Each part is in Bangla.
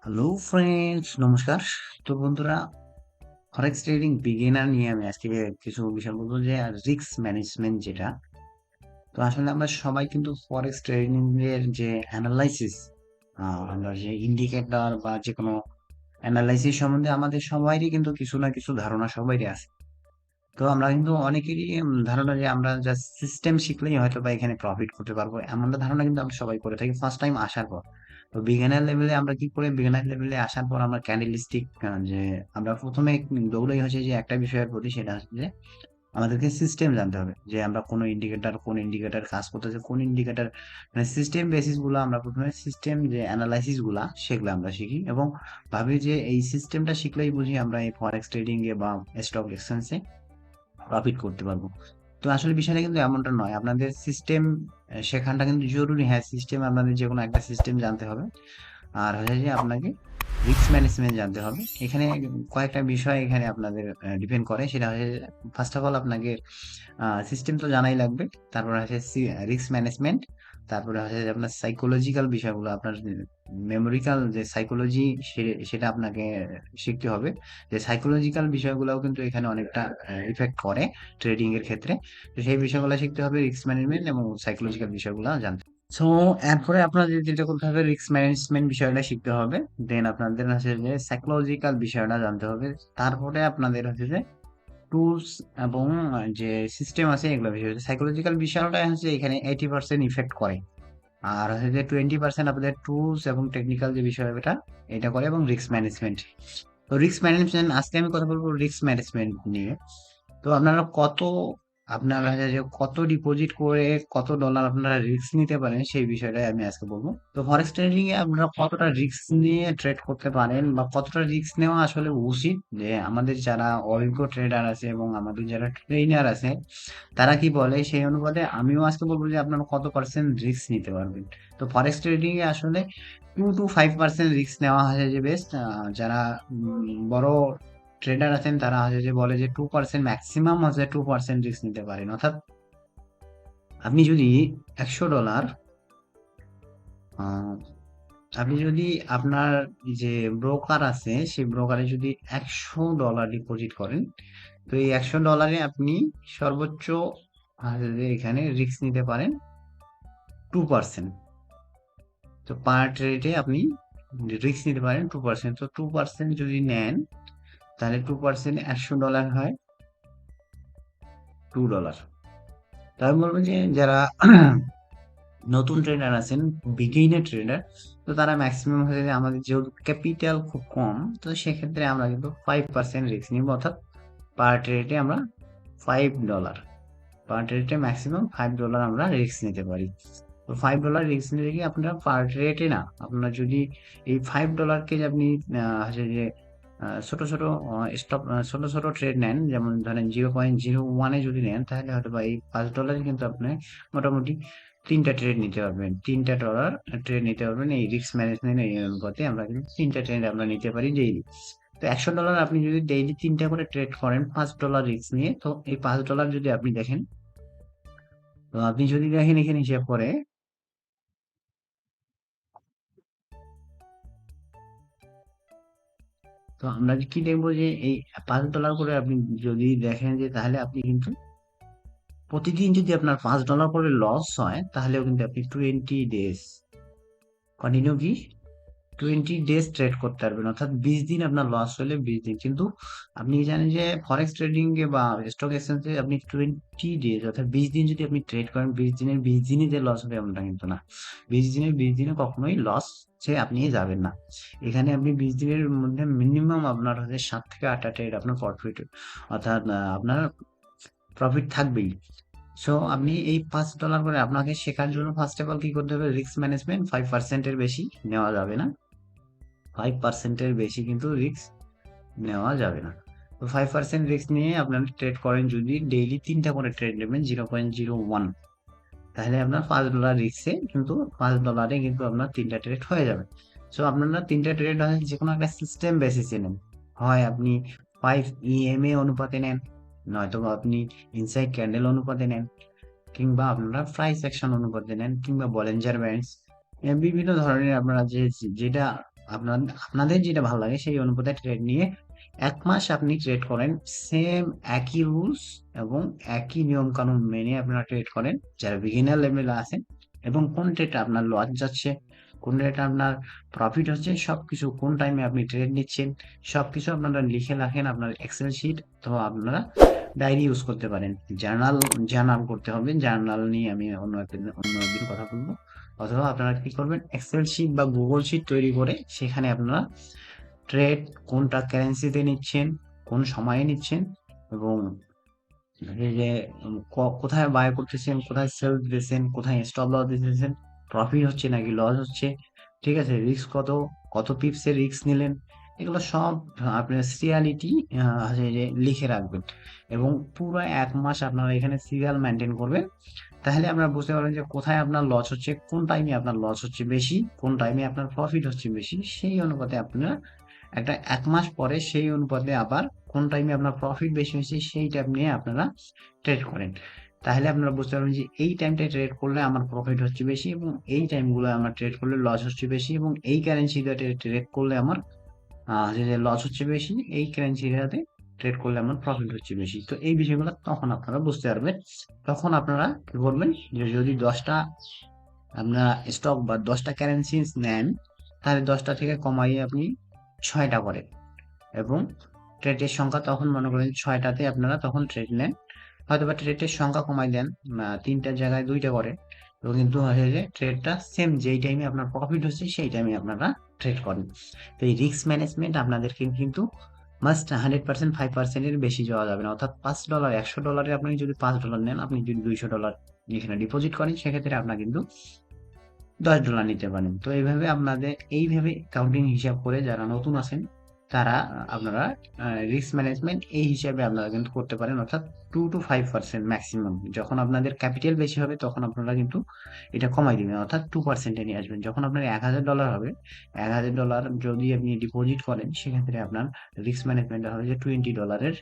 হ্যালো ফ্রেন্ডস, নমস্কার। তো বন্ধুরা, ফরেক্স ট্রেডিং বিগিনার নিয়ে আমি আজকে কিছু বিষয় বলবো, যে রিস্ক ম্যানেজমেন্ট যেটা। তো আসলে আমরা সবাই কিন্তু ফরেক্স ট্রেডিং এর যে অ্যানালাইসিস, আমরা যে ইন্ডিকেটর বা যে কোনো অ্যানালাইসিস সম্বন্ধে আমাদের সবারই কিন্তু কিছু না কিছু ধারণা সবারই আছে। তো আমরা কিন্তু অনেকেরই ধারণা যে আমরা জাস্ট সিস্টেম শিখলেই হয়তো বা এখানে প্রফিট করতে পারবো, এমন ধারণা কিন্তু আমরা সবাই করে থাকি ফার্স্ট টাইম আসার পর। তো বিগিনার লেভেলে আমরা কি করে, বিগিনার লেভেলে আসার পর আমরা ক্যান্ডেলস্টিক, যে আমরা প্রথমে দৌড়াই হচ্ছে যে একটা বিষয়ের প্রতি, সেটা হচ্ছে যে আমাদেরকে সিস্টেম জানতে হবে, যে আমরা কোন ইন্ডিকেটর কাজ করতেছে, কোন ইন্ডিকেটর, মানে সিস্টেম বেসিস গুলো আমরা প্রথমে সিস্টেম যে অ্যানালাইসিস গুলা সেগুলো আমরা শিখি, এবং ভাবি যে এই সিস্টেমটা শিখলেই বুঝি আমরা এই ফরেক্স ট্রেডিং এ বা স্টক এক্সচেঞ্জে প্রফিট করতে পারবো। তো আসলে বিষয়টা কিন্তু এমনটা নয়, আপনাদের সিস্টেম শেখাটা কিন্তু জরুরি। হ্যাঁ, সিস্টেম, আপনাদের যে কোনো একটা সিস্টেম জানতে হবে। আর হচ্ছে যে আপনাকে রিস্ক ম্যানেজমেন্ট জানতে হবে। এখানে কয়েকটা বিষয় এখানে আপনাদের ডিপেন্ড করে, সেটা হচ্ছে ফার্স্ট অফ অল আপনাকে সিস্টেম তো জানাই লাগবে। তারপরে হচ্ছে রিস্ক ম্যানেজমেন্ট। তারপরে হচ্ছে যে আপনার সাইকোলজিক্যাল বিষয়গুলো, আপনার মেমোরিক্যাল যে সাইকোলজি, সেটা আপনাকে শিখতে হবে। যে সাইকোলজিক্যাল বিষয়গুলোও কিন্তু এখানে অনেকটা ইফেক্ট করে ট্রেডিং এর ক্ষেত্রে। তো সেই বিষয়গুলো শিখতে হবে, রিস্ক ম্যানেজমেন্ট এবং সাইকোলজিক্যাল বিষয়গুলো জানতে। সো এরপরে আপনাদের যেটা করতে হবে, রিস্ক ম্যানেজমেন্ট বিষয়টা শিখতে হবে। দেন আপনাদের হচ্ছে যে সাইকোলজিক্যাল বিষয়টা জানতে হবে। তারপরে আপনাদের হচ্ছে যে টুলস এবং যে সিস্টেম আছে এগুলো বিষয় হচ্ছে, সাইকোলজিক্যাল বিষয়টা হচ্ছে এখানে 80% ইফেক্ট করে। আর হচ্ছে যে 20% আপনাদের টুলস এবং টেকনিক্যাল যে বিষয় এটা এটা করে, এবং রিস্ক ম্যানেজমেন্ট। তো রিস্ক ম্যানেজমেন্ট, আজকে আমি কথা বলবো রিস্ক ম্যানেজমেন্ট নিয়ে। তো আপনারা যে কত ডিপোজিট করে কত ডলার আপনারা রিস্ক নিতে পারেন, সেই বিষয়টাই আমি আজকে বলবো। তো ফরেক্স ট্রেডিং এ আপনারা কতটা রিস্ক নিয়ে ট্রেড করতে পারেন, বা কতটা রিস্ক নেওয়া আসলে উচিত, যে আমাদের যারা অভিজ্ঞ ট্রেডার আছে এবং আমাদের যারা ট্রেনার আছে তারা কি বলে, সেই অনুপাতে আমিও আজকে বলবো যে আপনারা কত পার্সেন্ট রিস্ক নিতে পারবেন। তো ফরেক্স ট্রেডিং এ আসলে 2 to 5% রিস্ক নেওয়া হয় যে বেস্ট। যারা বড় ট্রেডার আছেন তারা হচ্ছে যে বলে যে 2%, ম্যাক্সিমাম হচ্ছে 2% রিস্ক নিতে পারেন। অর্থাৎ আপনি যদি $100, আহ, আপনি যদি আপনার যে ব্রোকার আছে সেই ব্রোকারে যদি $100 ডিপোজিট করেন, তো এই $100 আপনি সর্বোচ্চ এখানে রিস্ক নিতে পারেন 2%। তো পার ট্রেডে আপনি রিস্ক নিতে পারেন 2%। তো 2% যদি নেন, তাহলে 2% $100 হয় $2। তো আমি বলবো যে যারা নতুন ট্রেডার আছেন, বিগিনার ট্রেডার, তো তারা ম্যাক্সিমাম হচ্ছে যে আমাদের যেহেতু ক্যাপিটাল খুব কম, তো সেক্ষেত্রে আমরা কিন্তু 5% রিস্ক নিব। অর্থাৎ পার ট্রেডে আমরা $5, পার ট্রেডে ম্যাক্সিমাম $5 আমরা রিস্ক নিতে পারি। তো $5 রিস্ক নিলে কি আপনারা পার ট্রেডে না, আপনার যদি এই $5 কে যে আপনি হচ্ছে যে ছোট ছোট স্টপ, ছোট ছোট ট্রেড নেন, যেমন ধরেন 0.01-এ যদি নেন, তাহলে হয়তো বা এই $5 কিন্তু আপনি মোটামুটি 3টা ট্রেড নিতে পারবেন, $3 ট্রেড নিতে পারবেন। এই রিস্ক ম্যানেজমেন্ট এই অনুপাতে আমরা কিন্তু 3টা ট্রেড আমরা নিতে পারি ডেইলি। তো $100 আপনি যদি ডেইলি 3টা করে ট্রেড করেন $5 রিস্ক নিয়ে, তো এই $5 যদি আপনি দেখেন, তো আপনি যদি দেখেন এখানে হিসাব করে, তো আমরা কি দেখবো যে এই $5 করে আপনি যদি দেখেন, যে তাহলে আপনি কিন্তু প্রতিদিন যদি আপনার $5 করে লস হয়, তাহলেও কিন্তু আপনি 20 ডেজ কন্টিনিউ 20 ডেজ ট্রেড করতে পারবেন। অর্থাৎ 20 দিন আপনার লস হলে 20 দিন, কিন্তু আপনি জানেন যে ফরেক্স ট্রেডিং এ বা স্টক এক্সচেঞ্জে আপনি 20 ডেজ অর্থাৎ 20 দিন যদি আপনি ট্রেড করেন, 20 দিনের 20 দিনই যে লস হবে এমনটা কিন্তু না। 20 দিনের 20 দিনে কখনোই লস সে আপনি যাবেন না। এখানে আপনি 20 দিনের মধ্যে মিনিমাম আপনার হচ্ছে 7 থেকে 8টা ট্রেড আপনার প্রফিট, অর্থাৎ আপনার প্রফিট থাকবেই। সো আপনি এই $5 করে আপনাকে শেখার জন্য ফার্স্ট অফ অল কি করতে হবে, রিস্ক ম্যানেজমেন্ট। 5%-এর বেশি নেওয়া যাবে না, 5%-এর বেশি কিন্তু রিস্ক নেওয়া যাবে না। তো 5% রিস্ক নিয়ে আপনারা ট্রেড করেন, যদি ডেইলি 3টা করে ট্রেড নেবেন 0.01, তাহলে আপনার $5 রিস্কে কিন্তু $5 কিন্তু আপনার 3টা ট্রেড হয়ে যাবে। সো আপনারা 3টা ট্রেড হয় যে কোনো একটা সিস্টেম বেসিসে নেন, হয় আপনি 5 EMA অনুপাতে নেন, নয়তো আপনি ইনসাইড ক্যান্ডেল অনুপাতে নেন, কিংবা আপনারা প্রাইস অ্যাকশন অনুপাতে নেন, কিংবা বলেঞ্জার ব্যান্ডস, বিভিন্ন ধরনের আপনারা যেটা আপনাদের যেটা ভালো লাগে সেই অনুপাতে ট্রেড নিয়ে 1 মাস আপনি ট্রেড করেন, সেম একই রুলস এবং একই নিয়ম কানুন মেনে আপনারা ট্রেড করেন যারা বিগিনার লেভেলে আছেন, এবং কোন ট্রেডটা আপনার লস যাচ্ছে, কোন ট্রেডটা আপনার প্রফিট হচ্ছে, সবকিছু কোন টাইমে আপনি ট্রেড নিচ্ছেন, সবকিছু আপনারা লিখে রাখেন আপনার এক্সেল শিট, অথবা আপনারা ডায়েরি ইউজ করতে পারেন। জার্নাল জার্নাল করতে হবে, জার্নাল নিয়ে আমি অন্য একদিন কথা বলবো। অথবা আপনারা কি করবেন, এক্সেল শিট বা গুগল শিট তৈরি করে সেখানে আপনারা ট্রেড কোনটা কারেন্সিতে নিচ্ছেন, কোন সময়ে নিচ্ছেন, এবং এই যে কোথায় বাই করতেছেন, কোথায় সেল দিতেছেন, কোথায় স্টপ লস দিতেছেন, প্রফিট হচ্ছে নাকি লস হচ্ছে, ঠিক আছে, রিস্ক কত, কত পিপসের রিস্ক নিলেন, এগুলো সব আপনার সিরিয়ালিটি যে লিখে রাখবেন, এবং পুরো 1 মাস আপনারা এখানে সিরিয়াল মেনটেন করবেন। তাহলে আপনারা বুঝতে পারবেন যে কোথায় আপনার লস হচ্ছে, কোন টাইমে আপনার লস হচ্ছে বেশি, কোন টাইমে আপনার প্রফিট হচ্ছে বেশি, সেই অনুপাতে আপনারা একটা 1 মাস পরে সেই অনুপাতে আবার কোন টাইমে আপনার প্রফিট বেশি হয়েছে সেই টাইম নিয়ে আপনারা ট্রেড করেন। তাহলে আপনারা বুঝতে পারবেন যে এই টাইমটায় ট্রেড করলে আমার প্রফিট হচ্ছে বেশি, এবং এই টাইমগুলো আমার ট্রেড করলে লস হচ্ছে বেশি, এবং এই কারেন্সিতে ট্রেড করলে আমার যে লস হচ্ছে বেশি, এই কারেন্সিটাতে ট্রেড করলে আমার প্রফিট হচ্ছে বেশি। তো এই বিষয়গুলো তখন আপনারা বুঝতে পারবেন। তখন আপনারা কি করবেন, যে যদি 10টা আপনারা স্টক বা 10টা কারেন্সি নেন, তাহলে 10টা থেকে কমাইয়ে আপনি 6টা করেন, এবং ট্রেডের সংখ্যা তখন মনে করেন 6টাতে আপনারা তখন ট্রেড নেন, হয়তোবা ট্রেডের সংখ্যা কমাই দেন, 3টার জায়গায় 2টা করে, তো কিন্তু হচ্ছে যে ট্রেডটা সেম যেই টাইমে আপনার প্রফিট হচ্ছে সেই টাইমে আপনারা ট্রেড করেন। তো এই রিস্ক ম্যানেজমেন্ট আপনাদেরকে কিন্তু মাস্ট 100%, 5%-এর বেশি যাওয়া যাবে না। অর্থাৎ $5, $100 আপনি যদি $5 নেন, আপনি যদি $200 এখানে ডিপোজিট করেন, সেক্ষেত্রে আপনার কিন্তু $10 নিতে পারেন। তো এইভাবে কাউন্টিং হিসাব করে যারা নতুন আছেন তারা আপনারা রিস্ক ম্যানেজমেন্ট এই হিসাবে আপনারা কিন্তু করতে পারেন, অর্থাৎ 2 to 5% ম্যাক্সিমাম। যখন আপনাদের ক্যাপিটাল বেশি হবে তখন আপনারা কিন্তু এটা কমাই দিবেন, অর্থাৎ 2%-এ নিয়ে আসবেন। যখন আপনার $1000 হবে, $1000 যদি আপনি ডিপোজিট করেন, সেক্ষেত্রে আপনার রিস্ক ম্যানেজমেন্ট হবে যে $20-এর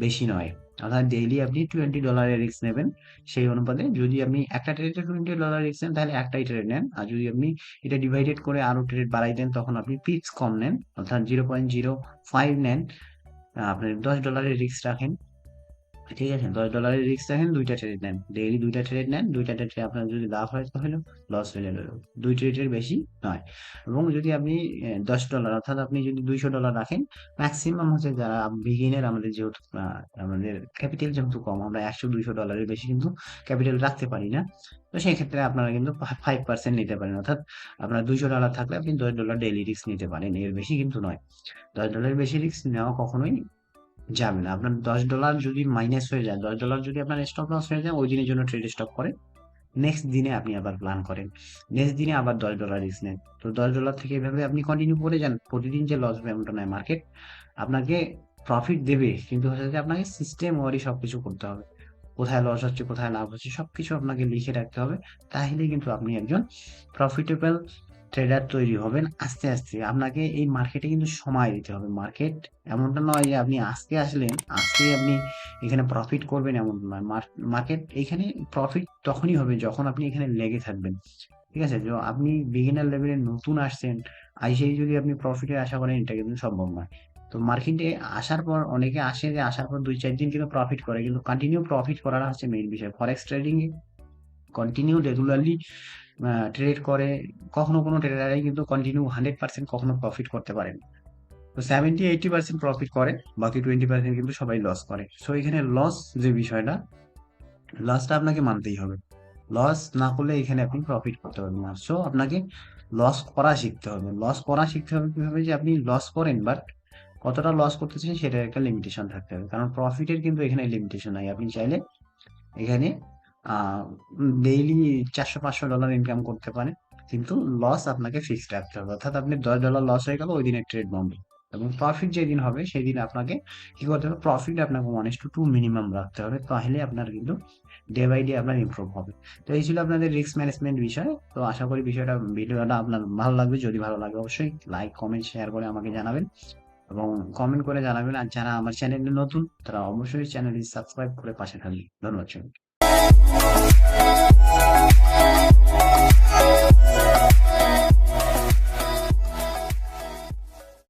বেশি নয়, অর্থাৎ ডেইলি আপনি $20 রিস্ক নেবেন। সেই অনুপাতে যদি আপনি একটা ট্রেডে $20 রিস্ক নেন, তাহলে একটাই ট্রেড নেন, আর যদি আপনি এটা ডিভাইডেড করে আরো ট্রেড বাড়াই দেন, তখন আপনি পিপস কম নেন, অর্থাৎ 0.05 নেন, আপনি $10 রিস্ক রাখেন, ঠিক আছে, $10 রিস্ক রাখেন, 2টা ট্রেড নেন, ডেইলি 2টা ট্রেড নেন, 2টা ট্রেডে আপনার যদি লাভ হয় তো হলো, লস হলে হলো, 2 ট্রেডের বেশি নয়। এবং যদি আপনি $10, অর্থাৎ আপনি যদি $200 রাখেন, ম্যাক্সিমাম হচ্ছে যারা বিগিনার, আমাদের যেহেতু আমাদের ক্যাপিটাল যেহেতু কম, আমরা 100-200 ডলারের বেশি কিন্তু ক্যাপিটাল রাখতে পারি না, তো সেই ক্ষেত্রে আপনারা কিন্তু 5% নিতে পারেন, অর্থাৎ আপনার $200 থাকলে আপনি $10 ডেইলি রিস্ক নিতে পারেন, এর বেশি কিন্তু নয়। $10 বেশি রিস্ক নেওয়া কখনোই যাবে না। আপনার $10 যদি মাইনাস হয়ে যায়, $10 যদি আপনার স্টপ লস হয়ে যায়, ওই দিনের জন্য ট্রেড স্টপ করেন, নেক্সট দিনে আপনি আবার প্ল্যান করেন, নেক্সট দিনে আবার $10 রিস্ক নেন। তো $10 থেকে এভাবে আপনি কন্টিনিউ করে যান, প্রতিদিন যে লস হবে এমনটা নয়। মার্কেট আপনাকে প্রফিট দেবে, কিন্তু হচ্ছে যে আপনাকে সিস্টেম ওয়ারি সবকিছু করতে হবে, কোথায় লস হচ্ছে কোথায় লাভ হচ্ছে সবকিছু আপনাকে লিখে রাখতে হবে। তাহলে কিন্তু আপনি একজন প্রফিটেবল ট্রেডার তৈরি হবেন আস্তে আস্তে। আপনাকে এই মার্কেটে কিন্তু সময় দিতে হবে। মার্কেট এমনটা নয় যে আপনি আজকে আসলেন আজকে আপনি এখানে প্রফিট করবেন, এমন নয়। মার্কেট এখানে প্রফিট তখনই হবে যখন আপনি এখানে লেগে থাকবেন, ঠিক আছে। তো আপনি বিগিনার লেভেলে নতুন আসছেন, আইসেই যদি আপনি প্রফিটের আশা করেন, এটা কিন্তু সম্ভব নয়। তো মার্কেটে আসার পর অনেকে আসে যে আসার পর 2-4 দিন কিন্তু প্রফিট করে, কিন্তু কন্টিনিউ প্রফিট করাটা হচ্ছে মেইন বিষয়। ফরেক্স ট্রেডিং এ কন্টিনিউ রেগুলারলি ট্রেড করে, কখনো কোনো ট্রেডারই কিন্তু কন্টিনিউ 100% কখনো প্রফিট করতে পারেন। তো 70-80% প্রফিট করে, বাকি 20% কিন্তু সবাই লস করে। সো এখানে লস যে বিষয়টা, লসটা আপনাকে মানতেই হবে। লস না করলে এখানে আপনি প্রফিট করতে পারবেন না। সো আপনাকে লস করা শিখতে হবে। লস করা শিখতে হবে কিভাবে, যে আপনি লস করেন, বাট কতটা লস করতেছেন সেটার একটা লিমিটেশন থাকতে হবে, কারণ প্রফিটের কিন্তু এখানে লিমিটেশন নাই। আপনি চাইলে এখানে ডেইলি $400-500 ইনকাম করতে পারেন, কিন্তু লস আপনাকে ফিক্সড রাখতে হবে, অর্থাৎ আপনি $10 লস হয়ে গেল, ওই দিনের ট্রেড বন্ধ। এবং প্রফিট যেদিন হবে সেদিন আপনাকে কি করতে হবে, প্রফিট আপনাকে 1:2 মিনিমাম রাখতে হবে, তাহলে আপনার কিন্তু ডে বাই ডে আপনার ইমপ্রুভ হবে। তো এই ছিল আপনাদের রিস্ক ম্যানেজমেন্ট বিষয়। তো আশা করি ভিডিওটা আপনার ভালো লাগবে। যদি ভালো লাগে অবশ্যই লাইক কমেন্ট শেয়ার করে আমাকে জানাবেন, এবং কমেন্ট করে জানাবেন। আর যারা আমার চ্যানেলে নতুন তারা অবশ্যই চ্যানেলটি সাবস্ক্রাইব করে পাশে থাকবেন। ধন্যবাদ সবাইকে।